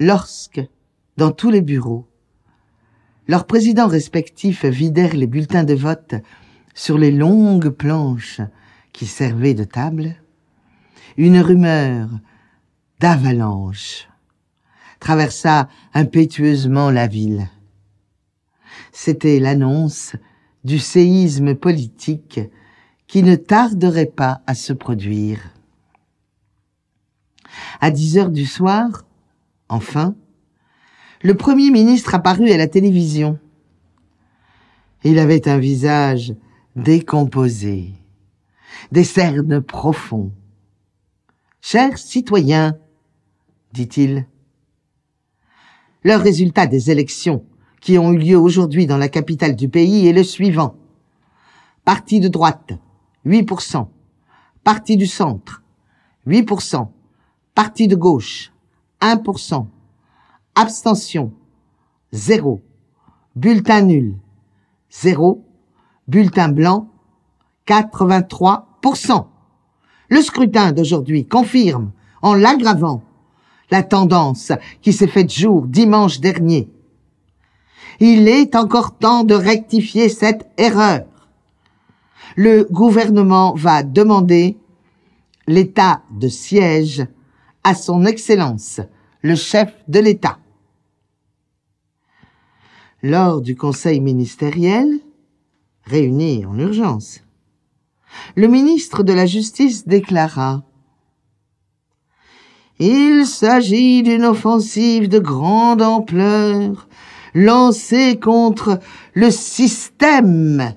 lorsque, dans tous les bureaux, leurs présidents respectifs vidèrent les bulletins de vote sur les longues planches qui servaient de table, une rumeur d'avalanche traversa impétueusement la ville. C'était l'annonce du séisme politique qui ne tarderait pas à se produire. À 10 heures du soir, enfin, le Premier ministre apparut à la télévision. Il avait un visage décomposé, des cernes profonds. « Chers citoyens, dit-il, le résultat des élections qui ont eu lieu aujourd'hui dans la capitale du pays est le suivant. Parti de droite, 8%. Parti du centre, 8%. Parti de gauche, 1%. Abstention, 0. Bulletin nul, 0. Bulletin blanc, 83%. Le scrutin d'aujourd'hui confirme, en l'aggravant, la tendance qui s'est faite jour dimanche dernier. Il est encore temps de rectifier cette erreur. Le gouvernement va demander l'état de siège à son Excellence, le chef de l'État. Lors du conseil ministériel, réuni en urgence, le ministre de la Justice déclara « Il s'agit d'une offensive de grande ampleur lancée contre le système.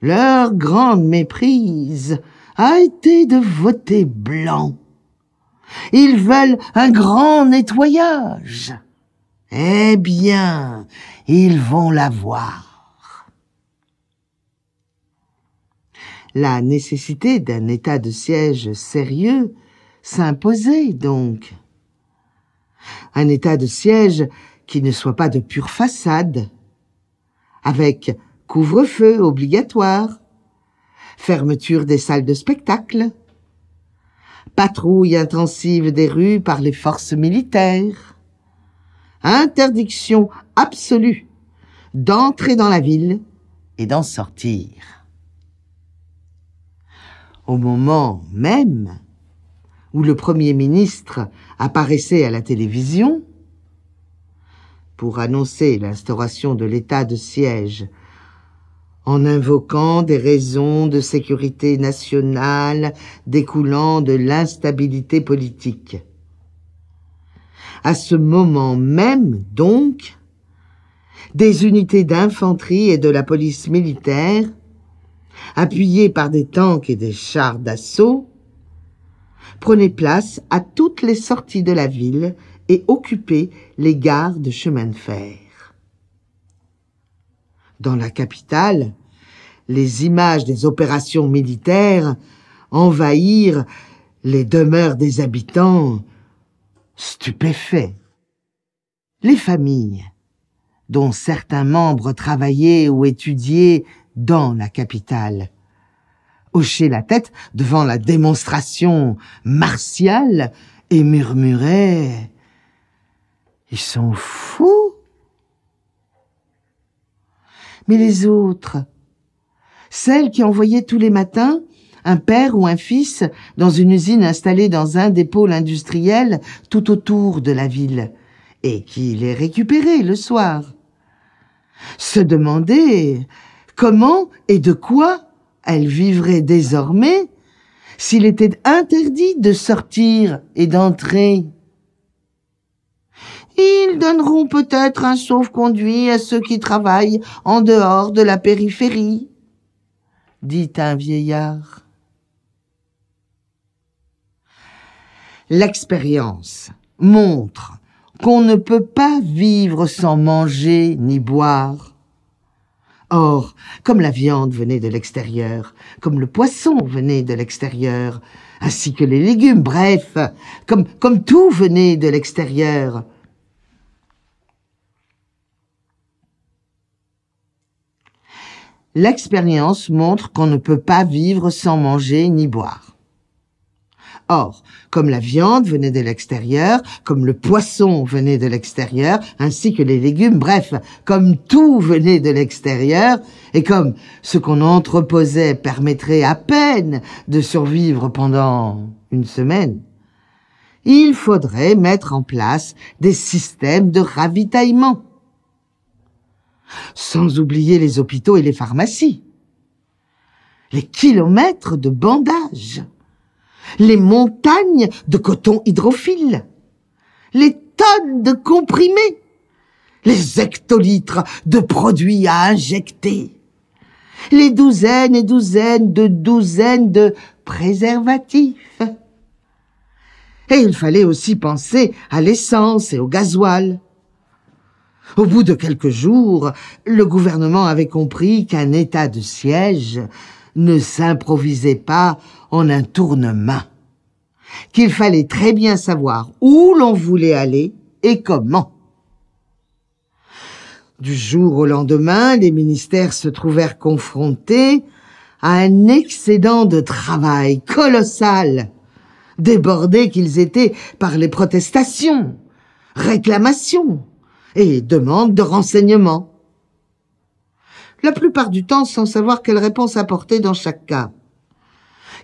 Leur grande méprise a été de voter blanc. Ils veulent un grand nettoyage. Eh bien, ils vont l'avoir. » La nécessité d'un état de siège sérieux s'imposait donc. Un état de siège qui ne soit pas de pure façade, avec couvre-feu obligatoire, fermeture des salles de spectacle, patrouille intensive des rues par les forces militaires, interdiction absolue d'entrer dans la ville et d'en sortir. Au moment même où le Premier ministre apparaissait à la télévision pour annoncer l'instauration de l'état de siège en invoquant des raisons de sécurité nationale découlant de l'instabilité politique. À ce moment même, donc, des unités d'infanterie et de la police militaire, appuyées par des tanks et des chars d'assaut, prenaient place à toutes les sorties de la ville et occupaient les gares de chemin de fer. Dans la capitale, les images des opérations militaires envahirent les demeures des habitants stupéfaits. Les familles, dont certains membres travaillaient ou étudiaient dans la capitale, hochaient la tête devant la démonstration martiale et murmuraient « Ils sont fous !» Mais les autres, celles qui envoyaient tous les matins un père ou un fils dans une usine installée dans un des pôles industriels tout autour de la ville et qui les récupéraient le soir, se demandaient comment et de quoi elles vivraient désormais s'il était interdit de sortir et d'entrer. Ils donneront peut-être un sauf-conduit à ceux qui travaillent en dehors de la périphérie, dit un vieillard. L'expérience montre qu'on ne peut pas vivre sans manger ni boire. Or, comme la viande venait de l'extérieur, comme le poisson venait de l'extérieur, ainsi que les légumes, bref, comme tout venait de l'extérieur, l'expérience montre qu'on ne peut pas vivre sans manger ni boire. Or, comme la viande venait de l'extérieur, comme le poisson venait de l'extérieur, ainsi que les légumes, bref, comme tout venait de l'extérieur, et comme ce qu'on entreposait permettrait à peine de survivre pendant une semaine, il faudrait mettre en place des systèmes de ravitaillement. Sans oublier les hôpitaux et les pharmacies. Les kilomètres de bandages. Les montagnes de coton hydrophile, les tonnes de comprimés, les hectolitres de produits à injecter, les douzaines et douzaines de préservatifs. Et il fallait aussi penser à l'essence et au gasoil. Au bout de quelques jours, le gouvernement avait compris qu'un état de siège ne s'improvisait pas en un tournement, qu'il fallait très bien savoir où l'on voulait aller et comment. Du jour au lendemain, les ministères se trouvèrent confrontés à un excédent de travail colossal, débordés qu'ils étaient par les protestations, réclamations et demandes de renseignements. La plupart du temps sans savoir quelle réponse apporter dans chaque cas.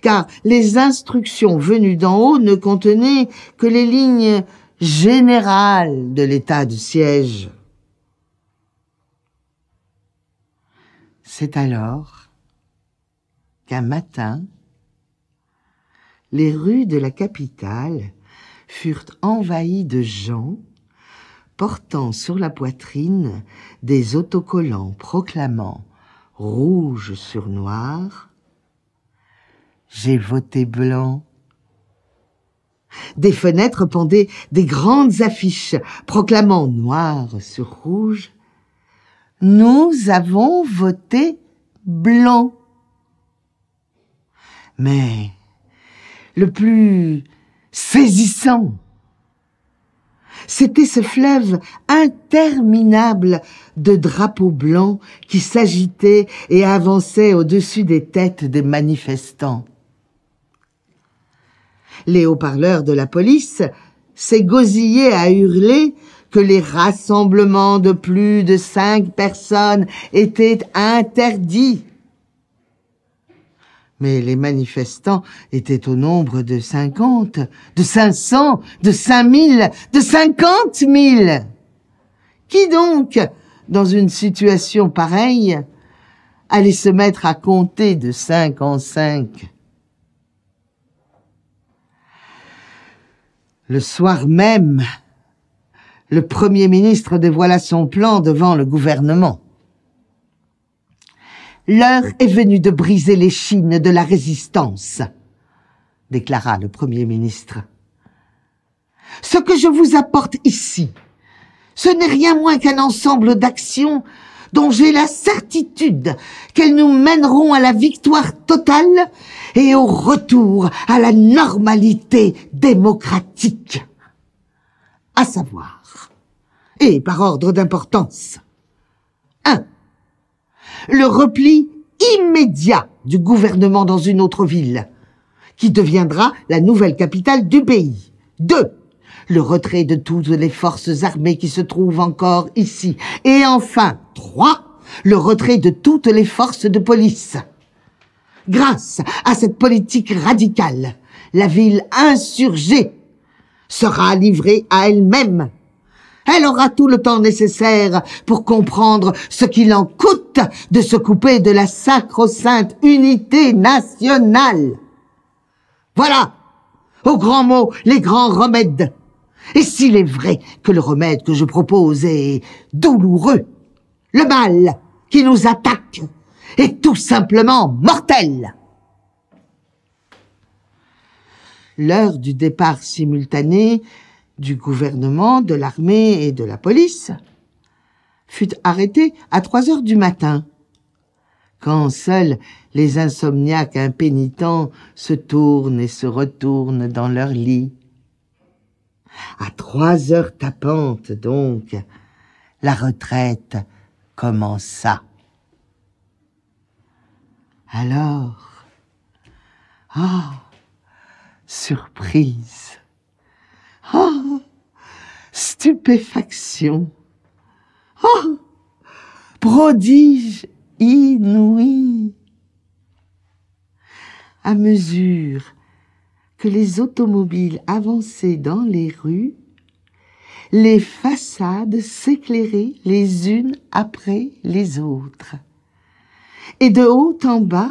Car les instructions venues d'en haut ne contenaient que les lignes générales de l'état de siège. C'est alors qu'un matin, les rues de la capitale furent envahies de gens portant sur la poitrine des autocollants proclamant rouge sur noir « J'ai voté blanc ». Des fenêtres pendaient des grandes affiches proclamant noir sur rouge « Nous avons voté blanc ». Mais le plus saisissant, c'était ce fleuve interminable de drapeaux blancs qui s'agitait et avançait au-dessus des têtes des manifestants. Les haut-parleurs de la police s'égosillaient à hurler que les rassemblements de plus de 5 personnes étaient interdits. Mais les manifestants étaient au nombre de 50, de 500, de 5000, de 50 000. Qui donc, dans une situation pareille, allait se mettre à compter de 5 en 5? Le soir même, le Premier ministre dévoila son plan devant le gouvernement. « L'heure est venue de briser l'échine de la résistance », déclara le Premier ministre. « Ce que je vous apporte ici, ce n'est rien moins qu'un ensemble d'actions dont j'ai la certitude qu'elles nous mèneront à la victoire totale et au retour à la normalité démocratique. À savoir, et par ordre d'importance, 1. Le repli immédiat du gouvernement dans une autre ville, qui deviendra la nouvelle capitale du pays. 2. Le retrait de toutes les forces armées qui se trouvent encore ici. Et enfin, 3. Le retrait de toutes les forces de police. Grâce à cette politique radicale, la ville insurgée sera livrée à elle-même. Elle aura tout le temps nécessaire pour comprendre ce qu'il en coûte de se couper de la sacro-sainte unité nationale. Voilà, aux grands mots, les grands remèdes. Et s'il est vrai que le remède que je propose est douloureux, le mal qui nous attaque est tout simplement mortel. L'heure du départ simultané du gouvernement, de l'armée et de la police fut arrêtée à 3 heures du matin, quand seuls les insomniaques impénitents se tournent et se retournent dans leur lit. À 3 heures tapantes, donc, la retraite commença. Alors, sur surprise. Oh, stupéfaction. Oh, prodige inouï. À mesure que les automobiles avançaient dans les rues, les façades s'éclairaient les unes après les autres. Et de haut en bas,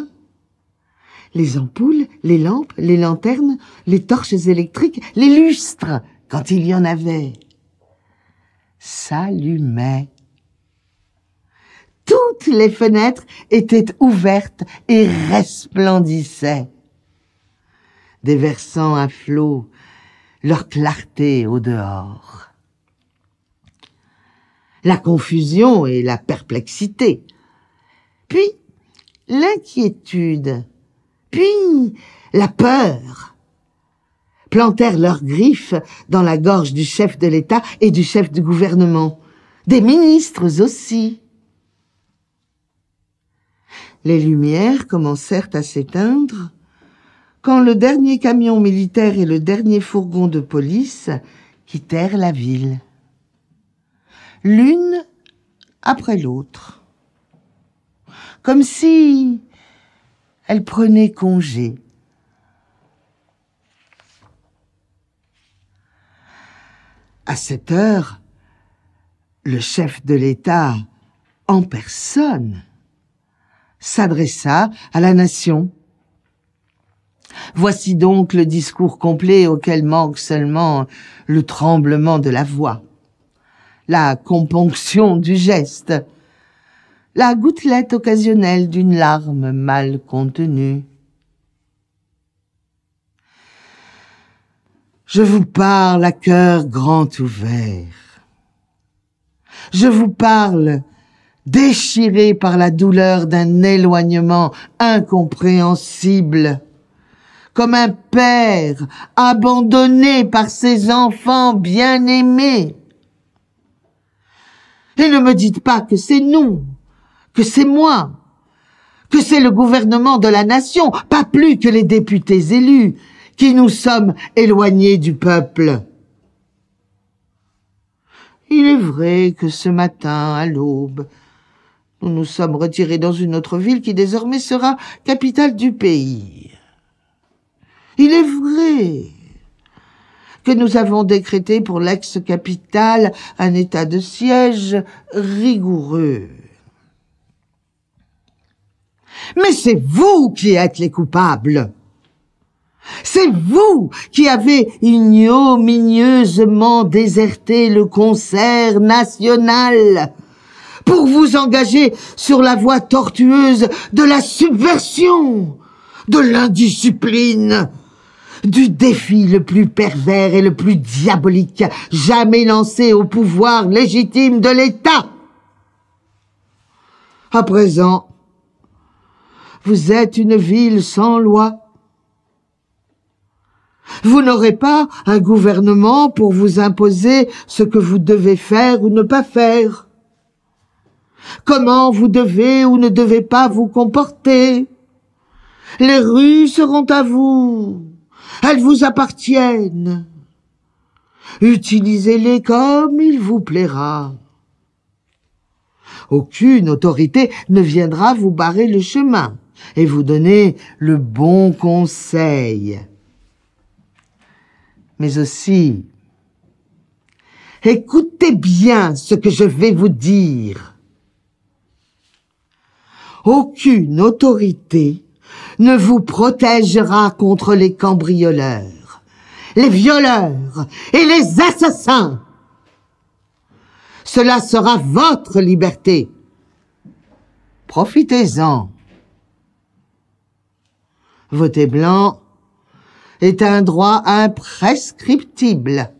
les ampoules, les lampes, les lanternes, les torches électriques, les lustres, quand il y en avait, s'allumaient. Toutes les fenêtres étaient ouvertes et resplendissaient, déversant à flot leur clarté au dehors. La confusion et la perplexité, puis l'inquiétude, puis la peur, plantèrent leurs griffes dans la gorge du chef de l'État et du chef du gouvernement, des ministres aussi. Les lumières commencèrent à s'éteindre quand le dernier camion militaire et le dernier fourgon de police quittèrent la ville, l'une après l'autre, comme si elles prenaient congé. À cette heure, le chef de l'État, en personne, s'adressa à la nation. Voici donc le discours complet auquel manque seulement le tremblement de la voix, la componction du geste, la gouttelette occasionnelle d'une larme mal contenue. Je vous parle à cœur grand ouvert. Je vous parle déchiré par la douleur d'un éloignement incompréhensible, comme un père abandonné par ses enfants bien-aimés. Et ne me dites pas que c'est nous, que c'est moi, que c'est le gouvernement de la nation, pas plus que les députés élus, qui nous sommes éloignés du peuple. Il est vrai que ce matin, à l'aube, nous nous sommes retirés dans une autre ville qui désormais sera capitale du pays. Il est vrai que nous avons décrété pour l'ex-capitale un état de siège rigoureux. Mais c'est vous qui êtes les coupables. C'est vous qui avez ignominieusement déserté le concert national pour vous engager sur la voie tortueuse de la subversion, de l'indiscipline, du défi le plus pervers et le plus diabolique jamais lancé au pouvoir légitime de l'État. À présent, vous êtes une ville sans loi. Vous n'aurez pas un gouvernement pour vous imposer ce que vous devez faire ou ne pas faire, comment vous devez ou ne devez pas vous comporter. Les rues seront à vous, elles vous appartiennent. Utilisez-les comme il vous plaira. Aucune autorité ne viendra vous barrer le chemin et vous donner le bon conseil. Mais aussi, écoutez bien ce que je vais vous dire. Aucune autorité ne vous protégera contre les cambrioleurs, les violeurs et les assassins. Cela sera votre liberté. Profitez-en. Voter blanc est un droit imprescriptible.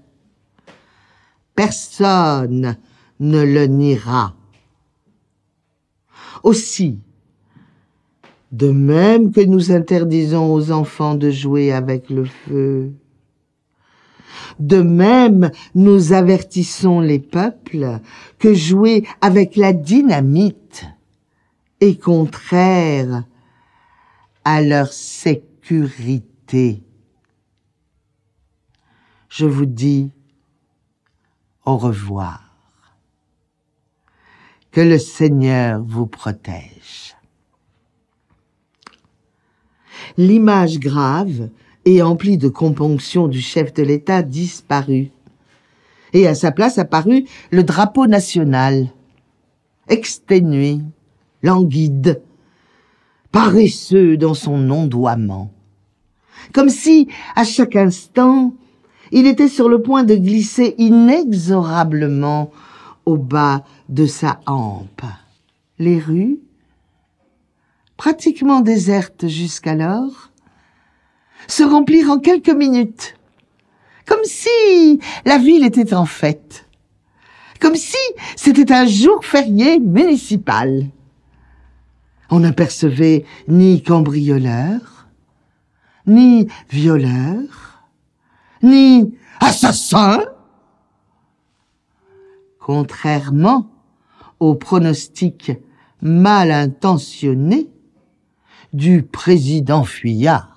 Personne ne le niera. Aussi, de même que nous interdisons aux enfants de jouer avec le feu, de même nous avertissons les peuples que jouer avec la dynamite est contraire à leur sécurité. je vous dis au revoir. Que le Seigneur vous protège. L'image grave et emplie de componction du chef de l'État disparut. Et à sa place apparut le drapeau national, exténué, languide, paresseux dans son ondoiement. Comme si, à chaque instant, il était sur le point de glisser inexorablement au bas de sa hampe. Les rues, pratiquement désertes jusqu'alors, se remplirent en quelques minutes, comme si la ville était en fête, comme si c'était un jour férié municipal. On n'apercevait ni cambrioleurs, ni violeurs, ni assassins, contrairement au pronostic mal intentionné du président Fuyard.